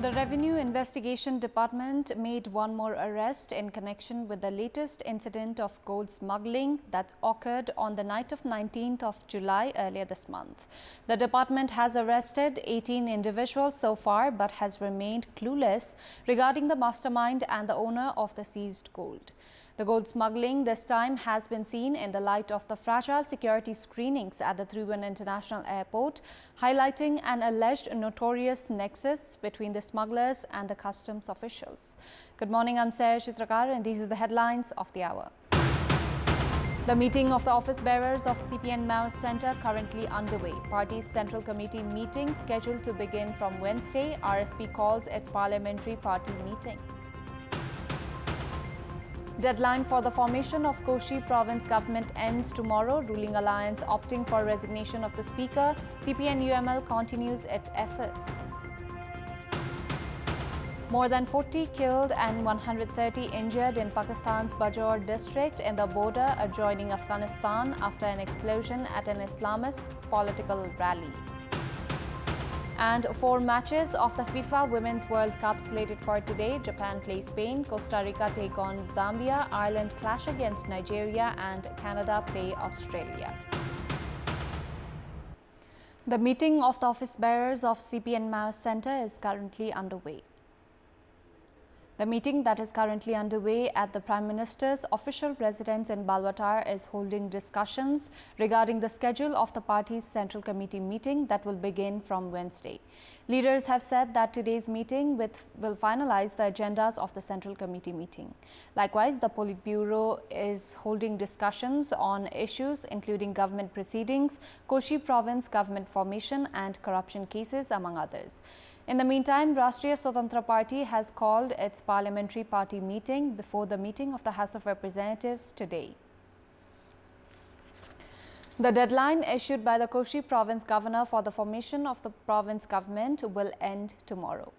The Revenue Investigation Department made one more arrest in connection with the latest incident of gold smuggling that occurred on the night of 19th of July earlier this month. The department has arrested 18 individuals so far but has remained clueless regarding the mastermind and the owner of the seized gold. The gold smuggling this time has been seen in the light of the fragile security screenings at the Trivandrum International Airport, highlighting an alleged notorious nexus between the smugglers and the customs officials. Good morning, I'm Chitrakar, and these are the headlines of the hour. The meeting of the office bearers of CPN Maoist Centre currently underway. Party's Central Committee meeting scheduled to begin from Wednesday. RSP calls its parliamentary party meeting. Deadline for the formation of Koshi province government ends tomorrow. Ruling alliance opting for resignation of the speaker. CPN-UML continues its efforts. More than 40 killed and 130 injured in Pakistan's Bajaur district in the border adjoining Afghanistan after an explosion at an Islamist political rally. And 4 matches of the FIFA Women's World Cup slated for today. Japan plays Spain, Costa Rica take on Zambia, Ireland clash against Nigeria, and Canada play Australia. The meeting of the office bearers of CPN Maoist Centre is currently underway. The meeting that is currently underway at the Prime Minister's official residence in Balwatar is holding discussions regarding the schedule of the party's Central Committee meeting that will begin from Wednesday. Leaders have said that today's meeting will finalize the agendas of the Central Committee meeting. Likewise, the Politburo is holding discussions on issues including government proceedings, Koshi province government formation and corruption cases, among others. In the meantime, Rashtriya Swatantra Party has called its parliamentary party meeting before the meeting of the House of Representatives today. The deadline issued by the Koshi province governor for the formation of the province government will end tomorrow.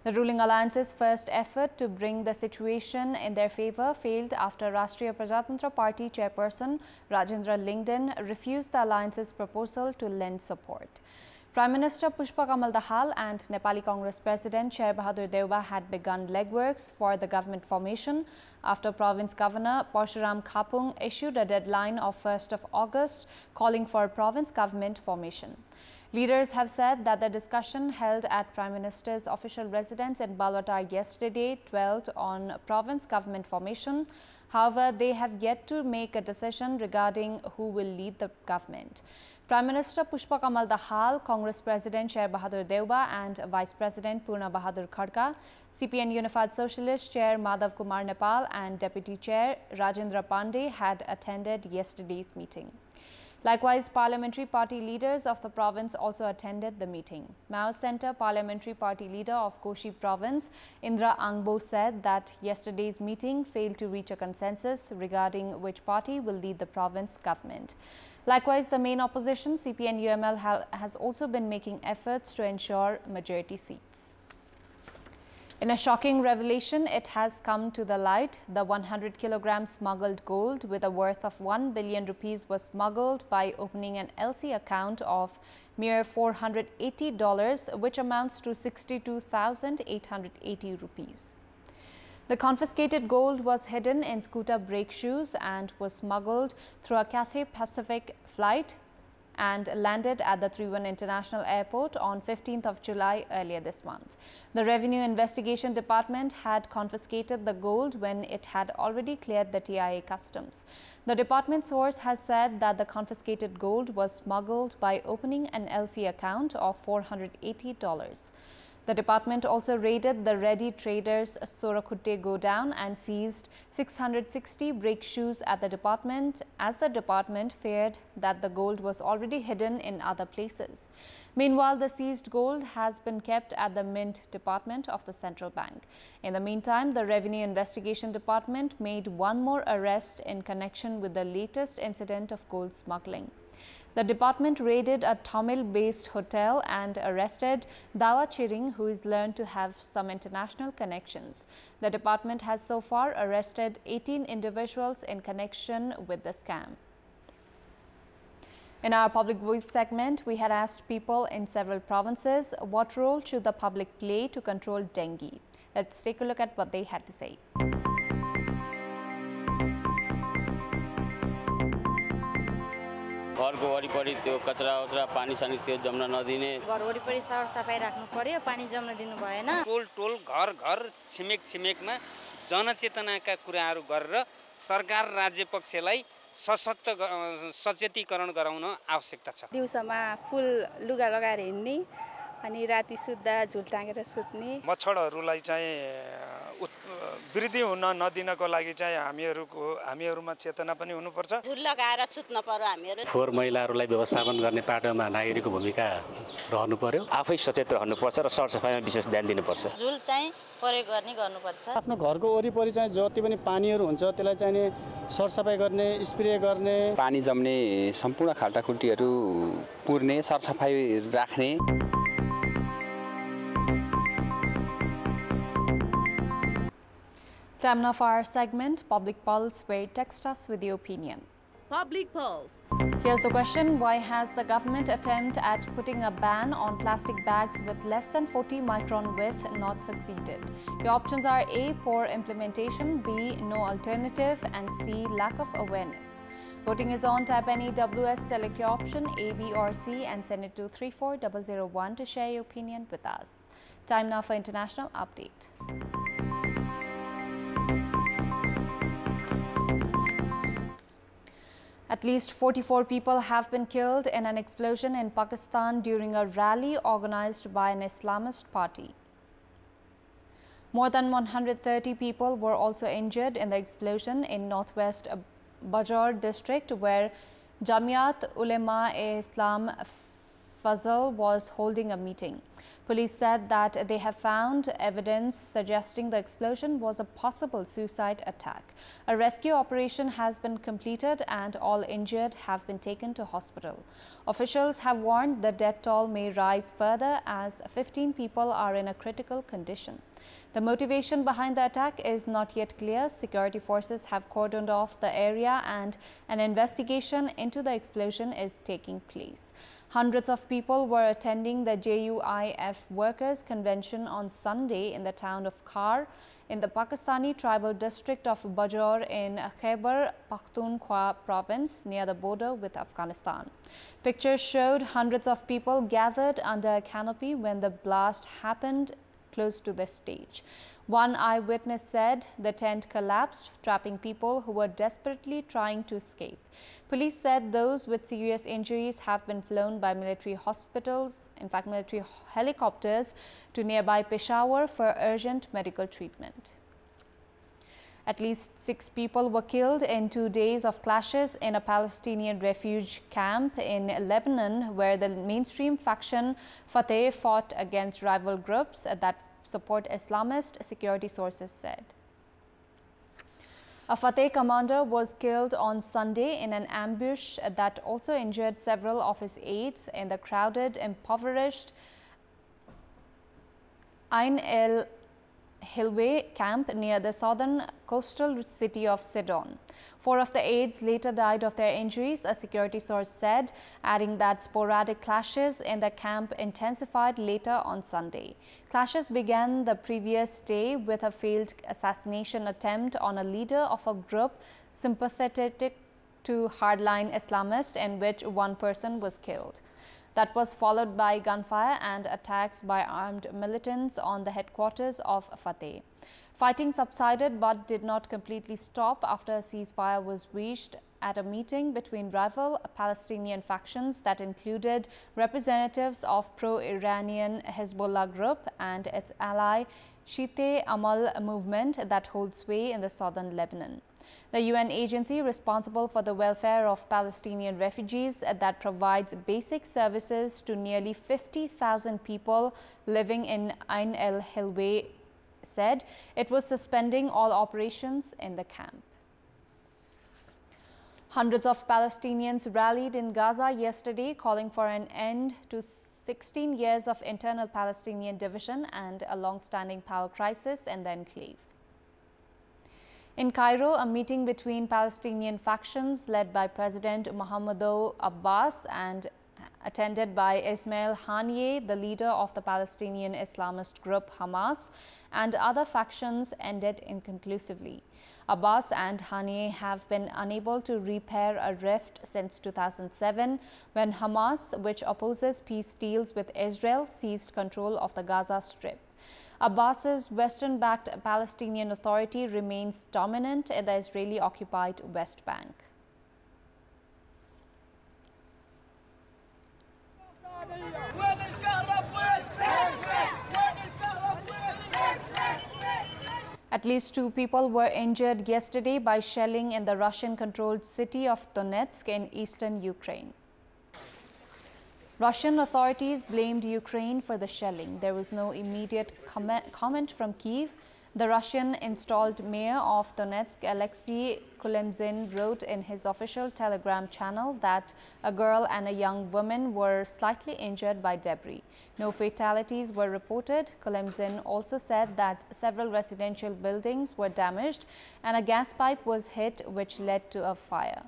The ruling alliance's first effort to bring the situation in their favor failed after Rashtriya Prajatantra Party chairperson Rajendra Lingden refused the alliance's proposal to lend support. Prime Minister Pushpa Kamal Dahal and Nepali Congress President Sher Bahadur Deuba had begun legworks for the government formation after Province Governor Parshuram Khapung issued a deadline of 1st of August calling for province government formation. Leaders have said that the discussion held at Prime Minister's official residence in Balwatar yesterday dwelt on province government formation. However, they have yet to make a decision regarding who will lead the government. Prime Minister Pushpa Kamal Dahal, Congress President Sher Bahadur Deuba and Vice President Purna Bahadur Khadka, CPN Unified Socialist Chair Madhav Kumar Nepal and Deputy Chair Rajendra Pandey had attended yesterday's meeting. Likewise, parliamentary party leaders of the province also attended the meeting. Maoist Centre parliamentary party leader of Koshi province, Indra Angbo, said that yesterday's meeting failed to reach a consensus regarding which party will lead the province government. Likewise, the main opposition, CPN-UML, has also been making efforts to ensure majority seats. In a shocking revelation, it has come to the light. The 100 kilogram smuggled gold with a worth of 1 billion rupees was smuggled by opening an LC account of mere $480, which amounts to 62,880 rupees. The confiscated gold was hidden in scooter brake shoes and was smuggled through a Cathay Pacific flight and landed at the Trivandrum International Airport on 15th of July earlier this month. The Revenue Investigation Department had confiscated the gold when it had already cleared the TIA customs. The department source has said that the confiscated gold was smuggled by opening an LC account of $480. The department also raided the Ready Traders Sorakutte godown and seized 660 brake shoes at the department, as the department feared that the gold was already hidden in other places. Meanwhile, the seized gold has been kept at the Mint Department of the Central Bank. In the meantime, the Revenue Investigation Department made one more arrest in connection with the latest incident of gold smuggling. The department raided a Tamil-based hotel and arrested Dawa Chiring, who is learned to have some international connections. The department has so far arrested 18 individuals in connection with the scam. In our Public Voice segment, we had asked people in several provinces what role should the public play to control dengue. Let's take a look at what they had to say. घरको वरिपरि त्यो कचरा पानी सानी त्यो जम्न नदिने घर वरिपरि सरसफाई राख्नु पर्यो पानी जम्न दिनु भएन टोल घर छिमेकमा जनचेतनाका कुराहरू गरेर सरकार राज्य पक्षलाई सशक्त सचेतीकरण गराउन आवश्यकता छ दिउँसोमा फुल लुगा लगाएर हिँड्ने अनि राति सुत्दा झुल टाँगेर सुत्ने मच्छरहरूलाई चाहिँ वृद्धि हुन नदिनको लागि चाहिँ हामीहरुमा चेतना पनि हुनुपर्छ झुल लगाएर सुत्न पर्यो हामीहरु फोहोर मैलाहरूलाई व्यवस्थापन गर्ने पाटोमा नागरिकको भूमिका रहनु पर्यो आफै सचेत रहनुपर्छ र सरसफाइमा विशेष ध्यान दिनुपर्छ झुल चाहिँ प्रयोग गर्नुपर्छ आफ्नो घरको वरिपरि चाहिँ जति पनि पानीहरू हुन्छ त्यसलाई चाहिँ नि सरसफाइ गर्ने स्प्रे गर्ने पानी जम्ने सम्पूर्ण खाल्टाखुल्टीहरू पुर्ने सरसफाइ राख्ने Time now for our segment, Public Pulse, where you text us with your opinion. Public Pulse. Here's the question: why has the government attempt at putting a ban on plastic bags with less than 40 micron width not succeeded? Your options are A, poor implementation, B, no alternative, and C, lack of awareness. Voting is on. Type any WS, select your option A, B or C and send it to 34001 to share your opinion with us. Time now for international update. At least 44 people have been killed in an explosion in Pakistan during a rally organized by an Islamist party. More than 130 people were also injured in the explosion in northwest Bajar district, where Jamiat Ulema-e-Islam Fazal was holding a meeting. Police said that they have found evidence suggesting the explosion was a possible suicide attack. A rescue operation has been completed and all injured have been taken to hospital. Officials have warned the death toll may rise further as 15 people are in a critical condition. The motivation behind the attack is not yet clear. Security forces have cordoned off the area and an investigation into the explosion is taking place. Hundreds of people were attending the JUIF Workers' Convention on Sunday in the town of Khar in the Pakistani tribal district of Bajar in Khyber Pakhtunkhwa province near the border with Afghanistan. Pictures showed hundreds of people gathered under a canopy when the blast happened close to the stage. One eyewitness said the tent collapsed, trapping people who were desperately trying to escape. Police said those with serious injuries have been flown by military hospitals, in fact military helicopters, to nearby Peshawar for urgent medical treatment. At least 6 people were killed in 2 days of clashes in a Palestinian refugee camp in Lebanon, where the mainstream faction Fateh fought against rival groups that support Islamist, security sources said. A Fateh commander was killed on Sunday in an ambush that also injured several of his aides in the crowded, impoverished Ain el-Hilwe camp near the southern coastal city of Sidon. 4 of the aides later died of their injuries, a security source said, adding that sporadic clashes in the camp intensified later on Sunday. Clashes began the previous day with a failed assassination attempt on a leader of a group sympathetic to hardline Islamists, in which 1 person was killed. That was followed by gunfire and attacks by armed militants on the headquarters of Fateh. Fighting subsided but did not completely stop after a ceasefire was reached at a meeting between rival Palestinian factions that included representatives of pro-Iranian Hezbollah group and its ally Shite Amal movement that holds sway in the southern Lebanon. The UN agency responsible for the welfare of Palestinian refugees that provides basic services to nearly 50,000 people living in Ain el-Hilwe said it was suspending all operations in the camp. Hundreds of Palestinians rallied in Gaza yesterday, calling for an end to 16 years of internal Palestinian division and a long-standing power crisis in the enclave. In Cairo, a meeting between Palestinian factions led by President Mahmoud Abbas and attended by Ismail Haniyeh, the leader of the Palestinian Islamist group Hamas, and other factions ended inconclusively. Abbas and Haniyeh have been unable to repair a rift since 2007, when Hamas, which opposes peace deals with Israel, seized control of the Gaza Strip. Abbas's Western-backed Palestinian Authority remains dominant in the Israeli-occupied West Bank. At least 2 people were injured yesterday by shelling in the Russian-controlled city of Donetsk in eastern Ukraine. Russian authorities blamed Ukraine for the shelling. There was no immediate comment from Kyiv. The Russian-installed mayor of Donetsk, Alexei Kulemzin, wrote in his official Telegram channel that a girl and a young woman were slightly injured by debris. No fatalities were reported. Kulemzin also said that several residential buildings were damaged and a gas pipe was hit, which led to a fire.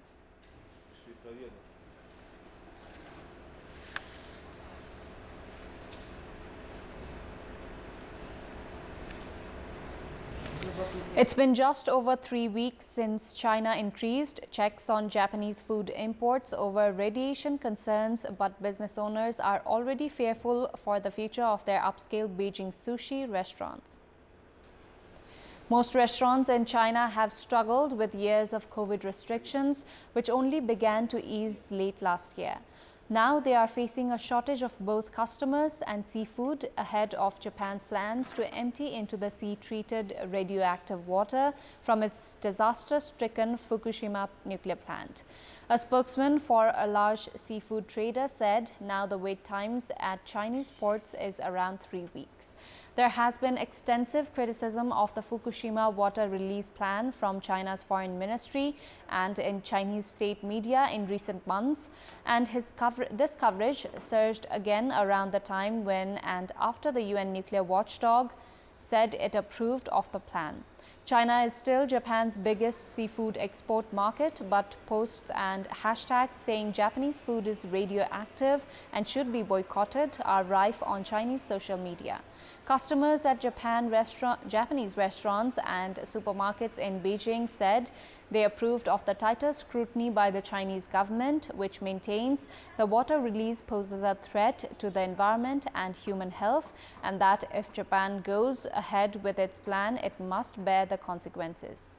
It's been just over 3 weeks since China increased checks on Japanese food imports over radiation concerns, but business owners are already fearful for the future of their upscale Beijing sushi restaurants. Most restaurants in China have struggled with years of COVID restrictions, which only began to ease late last year. Now they are facing a shortage of both customers and seafood ahead of Japan's plans to empty into the sea-treated radioactive water from its disaster-stricken Fukushima nuclear plant. A spokesman for a large seafood trader said now the wait times at Chinese ports is around 3 weeks. There has been extensive criticism of the Fukushima water release plan from China's foreign ministry and in Chinese state media in recent months, and this coverage surged again around the time when and after the UN nuclear watchdog said it approved of the plan. China is still Japan's biggest seafood export market, but posts and hashtags saying Japanese food is radioactive and should be boycotted are rife on Chinese social media. Customers at Japanese restaurants and supermarkets in Beijing said they approved of the tighter scrutiny by the Chinese government, which maintains the water release poses a threat to the environment and human health, and that if Japan goes ahead with its plan, it must bear the consequences.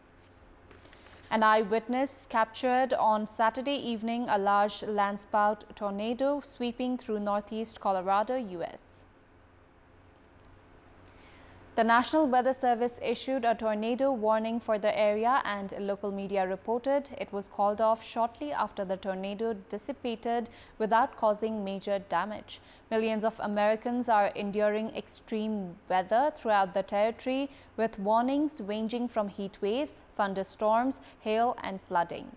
An eyewitness captured on Saturday evening a large landspout tornado sweeping through northeast Colorado, U.S. The National Weather Service issued a tornado warning for the area, and local media reported it was called off shortly after the tornado dissipated without causing major damage. Millions of Americans are enduring extreme weather throughout the territory, with warnings ranging from heat waves, thunderstorms, hail, and flooding.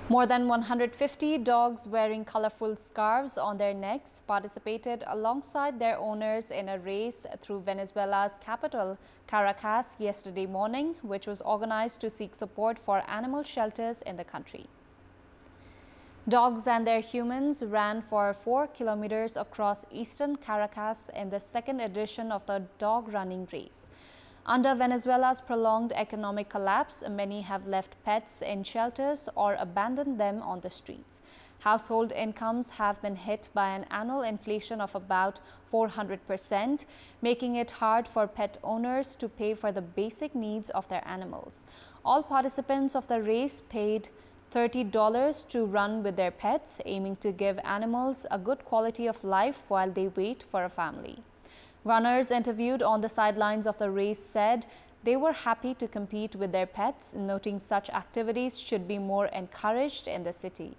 More than 150 dogs wearing colorful scarves on their necks participated alongside their owners in a race through Venezuela's capital, Caracas, yesterday morning, which was organized to seek support for animal shelters in the country. Dogs and their humans ran for 4 kilometers across eastern Caracas in the second edition of the dog running race. Under Venezuela's prolonged economic collapse, many have left pets in shelters or abandoned them on the streets. Household incomes have been hit by an annual inflation of about 400%, making it hard for pet owners to pay for the basic needs of their animals. All participants of the race paid $30 to run with their pets, aiming to give animals a good quality of life while they wait for a family. Runners interviewed on the sidelines of the race said they were happy to compete with their pets, noting such activities should be more encouraged in the city.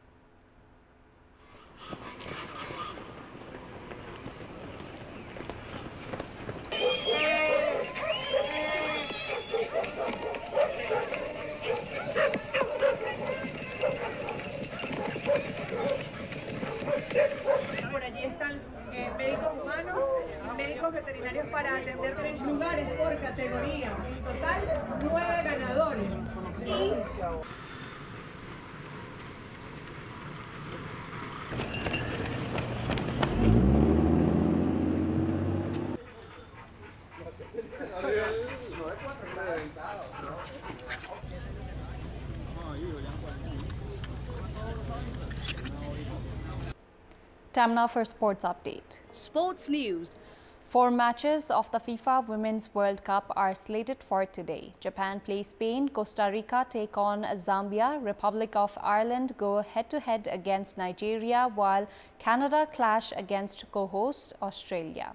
Time now for sports update. Sports news. 4 matches of the FIFA Women's World Cup are slated for today. Japan play Spain, Costa Rica take on Zambia, Republic of Ireland go head-to-head against Nigeria, while Canada clash against co-host Australia.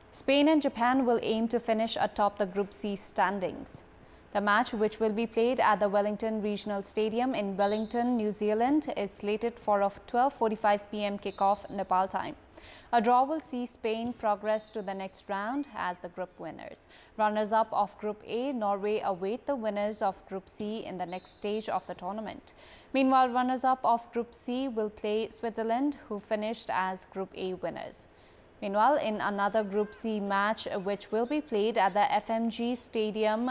Spain and Japan will aim to finish atop the Group C standings. The match, which will be played at the Wellington Regional Stadium in Wellington, New Zealand, is slated for a 12:45 p.m. kickoff Nepal time. A draw will see Spain progress to the next round as the group winners. Runners-up of Group A, Norway await the winners of Group C in the next stage of the tournament. Meanwhile, runners-up of Group C will play Switzerland, who finished as Group A winners. Meanwhile, in another Group C match, which will be played at the FMG Stadium,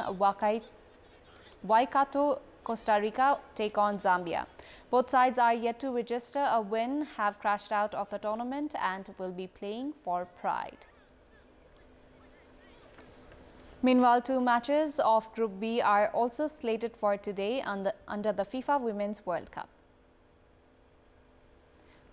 Waikato, Costa Rica take on Zambia. Both sides are yet to register a win, have crashed out of the tournament and will be playing for pride. Meanwhile, 2 matches of Group B are also slated for today under the FIFA Women's World Cup.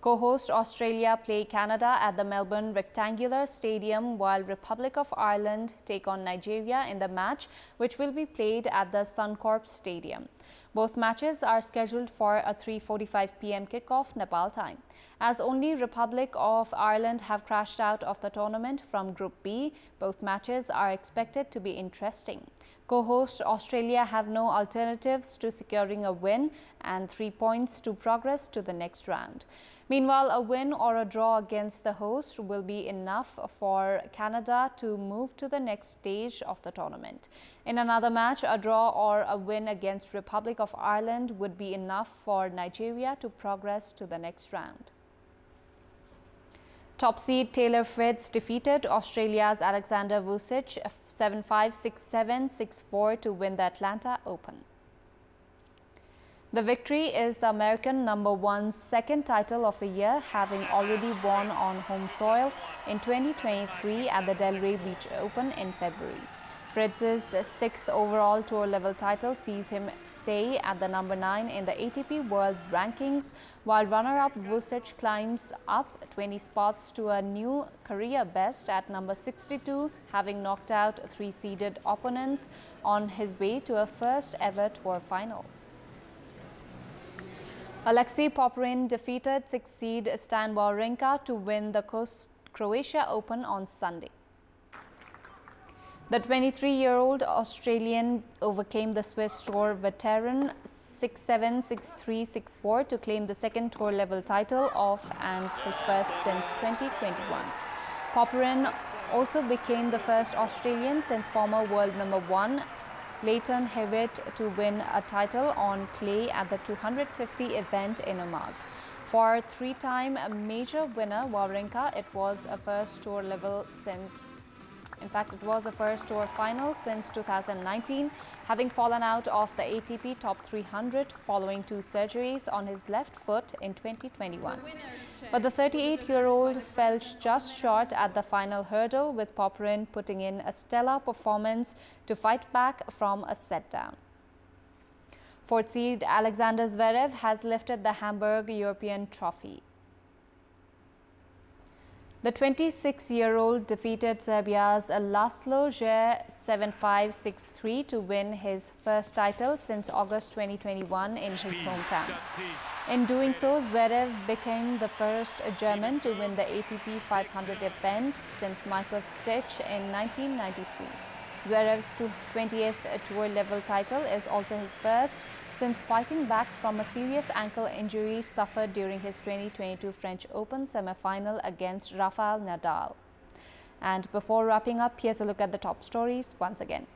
Co-host Australia play Canada at the Melbourne Rectangular Stadium, while Republic of Ireland take on Nigeria in the match, which will be played at the Suncorp Stadium. Both matches are scheduled for a 3:45 p.m. kickoff Nepal time. As only Republic of Ireland have crashed out of the tournament from Group B, both matches are expected to be interesting. Co-host Australia have no alternatives to securing a win and 3 points to progress to the next round. Meanwhile, a win or a draw against the host will be enough for Canada to move to the next stage of the tournament. In another match, a draw or a win against Republic of Ireland would be enough for Nigeria to progress to the next round. Top seed Taylor Fritz defeated Australia's Alexander Vucic 7-5, 6-7, 6-4 to win the Atlanta Open. The victory is the American #1's second title of the year, having already won on home soil in 2023 at the Delray Beach Open in February. Fritz's 6th overall tour level title sees him stay at the #9 in the ATP World Rankings, while runner-up Vucic climbs up 20 spots to a new career best at number 62, having knocked out 3-seeded opponents on his way to a first ever tour final. Alexei Popyrin defeated 6th seed Stan Wawrinka to win the Croatia Open on Sunday. The 23-year-old Australian overcame the Swiss Tour veteran 6-7, 6-3, 6-4 to claim the second tour level title and his first since 2021. Popyrin also became the first Australian since former world #1 Leighton Hewitt to win a title on clay at the 250 event in Omagh. For 3-time major winner Wawrinka, it was a first tour final since 2019, having fallen out of the ATP Top 300 following 2 surgeries on his left foot in 2021. But the 38-year-old fell just short at the final hurdle, with Popyrin putting in a stellar performance to fight back from a set-down. 4th seed Alexander Zverev has lifted the Hamburg European Trophy. The 26-year-old defeated Serbia's Laszlo Djere 7-5, 6-3 to win his first title since August 2021 in his hometown. In doing so, Zverev became the first German to win the ATP 500 event since Michael Stich in 1993. Zverev's 20th tour level title is also his first since fighting back from a serious ankle injury suffered during his 2022 French Open semi-final against Rafael Nadal. And before wrapping up, here's a look at the top stories once again.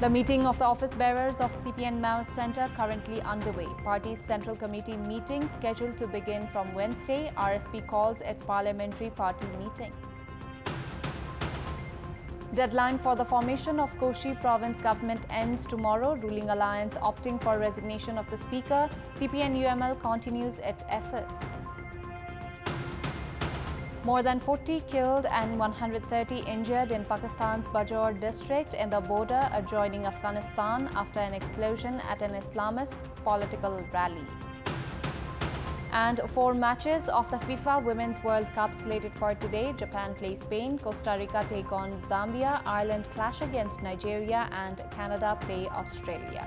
The meeting of the office bearers of CPN Mao Centre currently underway. Party's Central Committee meeting scheduled to begin from Wednesday. RSP calls its parliamentary party meeting. Deadline for the formation of Koshi province government ends tomorrow. Ruling alliance opting for resignation of the speaker. CPN-UML continues its efforts. More than 40 killed and 130 injured in Pakistan's Bajaur district in the border adjoining Afghanistan after an explosion at an Islamist political rally. And 4 matches of the FIFA Women's World Cup slated for today. Japan plays Spain, Costa Rica take on Zambia, Ireland clash against Nigeria, and Canada play Australia.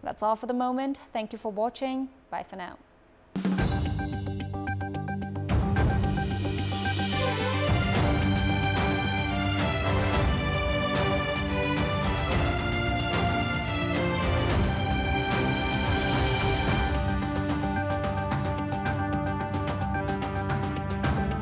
That's all for the moment. Thank you for watching. Bye for now.